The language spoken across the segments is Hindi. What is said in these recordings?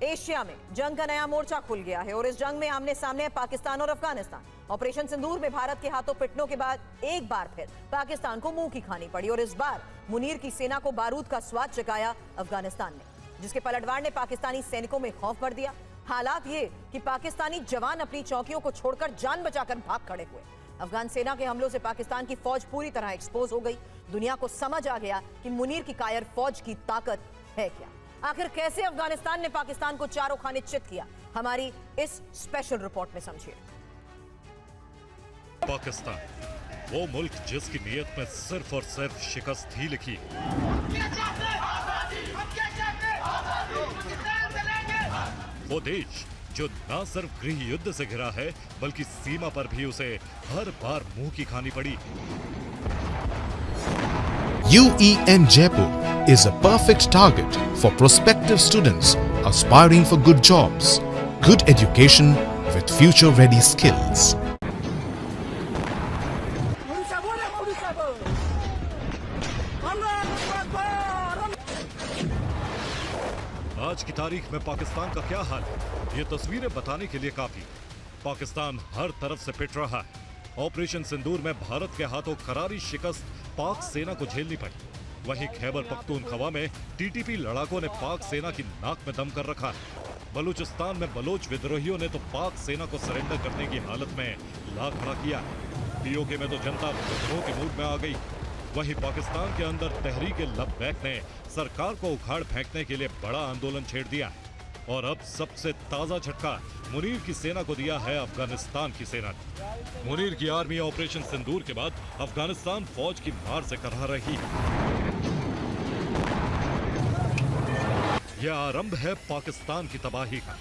एशिया में जंग का नया मोर्चा खुल गया है और इस जंग में आमने सामने है पाकिस्तान और अफगानिस्तान। ऑपरेशन सिंदूर में भारत के हाथों पिटने के बाद एक बार फिर पाकिस्तान को मुंह की खानी पड़ी और इस बार मुनीर की सेना को बारूद का स्वाद चखाया अफगानिस्तान ने, जिसके पलटवार ने पाकिस्तानी सैनिकों में खौफ भर दिया। हालात ये कि पाकिस्तानी जवान अपनी चौकियों को छोड़कर जान बचाकर भाग खड़े हुए। अफगान सेना के हमलों से पाकिस्तान की फौज पूरी तरह एक्सपोज हो गई। दुनिया को समझ आ गया कि मुनीर की कायर फौज की ताकत है क्या। आखिर कैसे अफगानिस्तान ने पाकिस्तान को चारों खाने चित किया, हमारी इस स्पेशल रिपोर्ट में समझिए। पाकिस्तान, वो मुल्क जिसकी नीयत में सिर्फ और सिर्फ शिकस्त ही लिखी। वो देश जो न सिर्फ गृह युद्ध से घिरा है बल्कि सीमा पर भी उसे हर बार मुंह की खानी पड़ी। UEN Jaipur is a perfect target for prospective students aspiring for good jobs, good education with future-ready skills. आज की तारीख में पाकिस्तान का क्या हाल है, ये तस्वीरें बताने के लिए काफी। पाकिस्तान हर तरफ से पिट रहा है। ऑपरेशन सिंदूर में भारत के हाथों करारी शिकस्त पाक सेना को झेलनी पड़ी। वहीं खैबर पख्तूनख्वा में टीटीपी लड़ाकों ने पाक सेना की नाक में दम कर रखा है। बलूचिस्तान में बलोच विद्रोहियों ने तो पाक सेना को सरेंडर करने की हालत में ला खड़ा किया। पीओके में तो जनता विद्रोह के मूड में आ गई। वहीं पाकिस्तान के अंदर तहरीक लब्बैक ने सरकार को उखाड़ फेंकने के लिए बड़ा आंदोलन छेड़ दिया है। और अब सबसे ताजा झटका मुनीर की सेना को दिया है अफगानिस्तान की सेना ने। मुनीर की आर्मी ऑपरेशन सिंदूर के बाद अफगानिस्तान फौज की मार से करहा रही है। यह आरंभ है पाकिस्तान की तबाही का।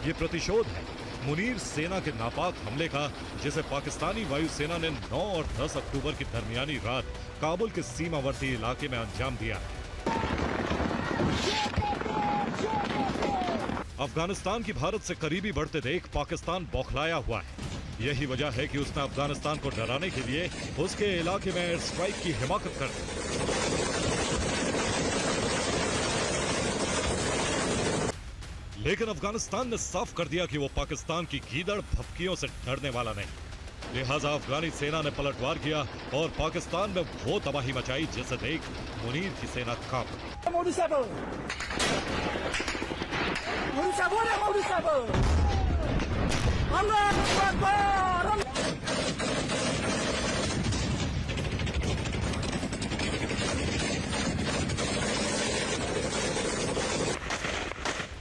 ये प्रतिशोध है मुनीर सेना के नापाक हमले का, जिसे पाकिस्तानी वायुसेना ने 9 और 10 अक्टूबर की दरमियानी रात काबुल के सीमावर्ती इलाके में अंजाम दिया। अफगानिस्तान की भारत से करीबी बढ़ते देख पाकिस्तान बौखलाया हुआ है। यही वजह है कि उसने अफगानिस्तान को डराने के लिए उसके इलाके में एयर स्ट्राइक की हिमाकत कर दी। लेकिन अफगानिस्तान ने साफ कर दिया कि वो पाकिस्तान की गीदड़ भपकियों से डरने वाला नहीं। लिहाजा अफगानी सेना ने पलटवार किया और पाकिस्तान में वो तबाही मचाई जिसे देख मुनीर की सेना कांप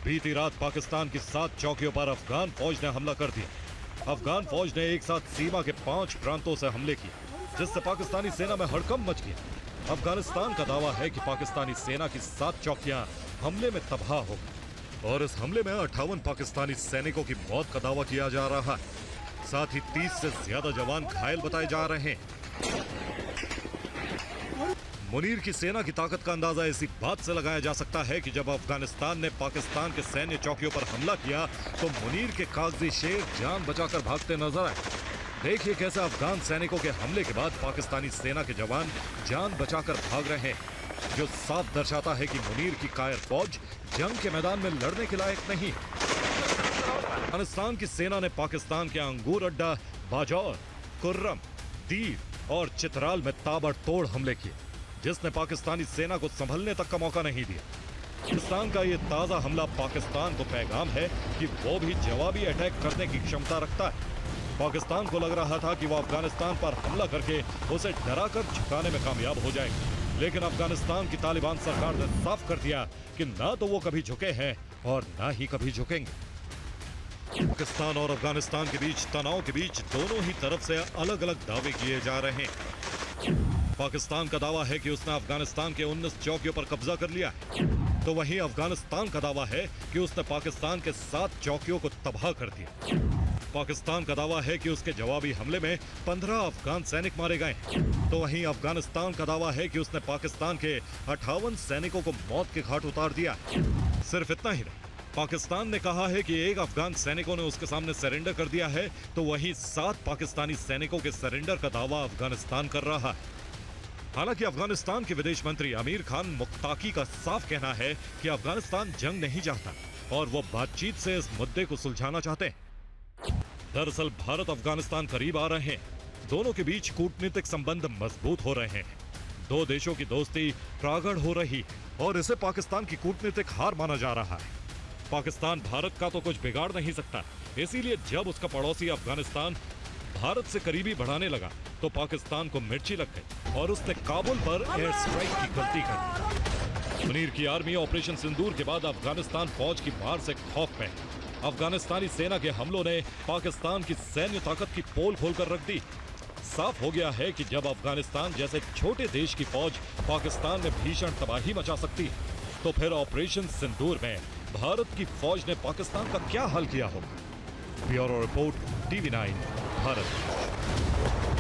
बीती रात पाकिस्तान की 7 चौकियों पर अफगान फौज ने हमला कर दिया। अफगान फौज ने एक साथ सीमा के 5 प्रांतों से हमले किए, जिससे पाकिस्तानी सेना में हड़कंप मच गया। अफगानिस्तान का दावा है कि पाकिस्तानी सेना की 7 चौकियां हमले में तबाह हो गई और इस हमले में 58 पाकिस्तानी सैनिकों की मौत का दावा किया जा रहा है। साथ ही 30 से ज्यादा जवान घायल बताए जा रहे हैं। मुनीर की सेना की ताकत का अंदाजा इसी बात से लगाया जा सकता है कि जब अफगानिस्तान ने पाकिस्तान के सैन्य चौकियों पर हमला किया तो मुनीर के कागजी शेर जान बचाकर भागते नजर आए। देखिए कैसे अफगान सैनिकों के हमले के बाद पाकिस्तानी सेना के जवान जान बचाकर भाग रहे हैं, जो साफ दर्शाता है कि मुनीर की कायर फौज जंग के मैदान में लड़ने के लायक नहीं। अफगानिस्तान की सेना ने पाकिस्तान के अंगूर अड्डा, बाजौर, कुर्रम, दीव और चित्राल में ताबड़तोड़ हमले किए, जिसने पाकिस्तानी सेना को संभलने तक का मौका नहीं दिया। पाकिस्तान का ये ताजा हमला पाकिस्तान को पैगाम है कि वो भी जवाबी अटैक करने की क्षमता रखता है। पाकिस्तान को लग रहा था कि वो अफगानिस्तान पर हमला करके उसे डराकर झुकाने में कामयाब हो जाएगा, लेकिन अफगानिस्तान की तालिबान सरकार ने साफ कर दिया कि ना तो वो कभी झुके हैं और ना ही कभी झुकेंगे। पाकिस्तान और अफगानिस्तान के बीच तनाव के बीच दोनों ही तरफ से अलग अलग दावे किए जा रहे हैं। पाकिस्तान का दावा है कि उसने अफगानिस्तान के 19 चौकियों पर कब्जा कर लिया है, तो वहीं अफगानिस्तान का दावा है कि उसने पाकिस्तान के 7 चौकियों को तबाह कर दिया। पाकिस्तान का दावा है कि उसके जवाबी हमले में 15 अफगान सैनिक मारे गए, तो वहीं अफगानिस्तान का दावा है कि उसने पाकिस्तान के 58 सैनिकों को मौत के घाट उतार दिया। सिर्फ इतना ही नहीं, पाकिस्तान ने कहा है कि एक अफगान सैनिकों ने उसके सामने सरेंडर कर दिया है, तो वहीं 7 पाकिस्तानी सैनिकों के सरेंडर का दावा अफगानिस्तान कर रहा है। हालांकि अफगानिस्तान के विदेश मंत्री आमिर खान मुक्ताकी का साफ कहना है कि अफगानिस्तान जंग नहीं चाहता और वो बातचीत से इस मुद्दे को सुलझाना चाहते हैं। दरअसल भारत अफगानिस्तान करीब आ रहे हैं, दोनों के बीच कूटनीतिक संबंध मजबूत हो रहे हैं, दो देशों की दोस्ती प्रगाढ़ हो रही है और इसे पाकिस्तान की कूटनीतिक हार माना जा रहा है। पाकिस्तान भारत का तो कुछ बिगाड़ नहीं सकता, इसीलिए जब उसका पड़ोसी अफगानिस्तान भारत से करीबी बढ़ाने लगा तो पाकिस्तान को मिर्ची लग गई और उसने काबुल पर एयर स्ट्राइक की गलती कर दी। मुनीर की आर्मी ऑपरेशन सिंदूर के बाद अफगानिस्तान फौज की मार से खौफ में। अफगानिस्तानी सेना के हमलों ने पाकिस्तान की सैन्य ताकत की पोल खोलकर रख दी। साफ हो गया है कि जब अफगानिस्तान जैसे छोटे देश की फौज पाकिस्तान में भीषण तबाही मचा सकती है, तो फिर ऑपरेशन सिंदूर में भारत की फौज ने पाकिस्तान का क्या हाल किया होगा। Bureau report, TV9 Bharat.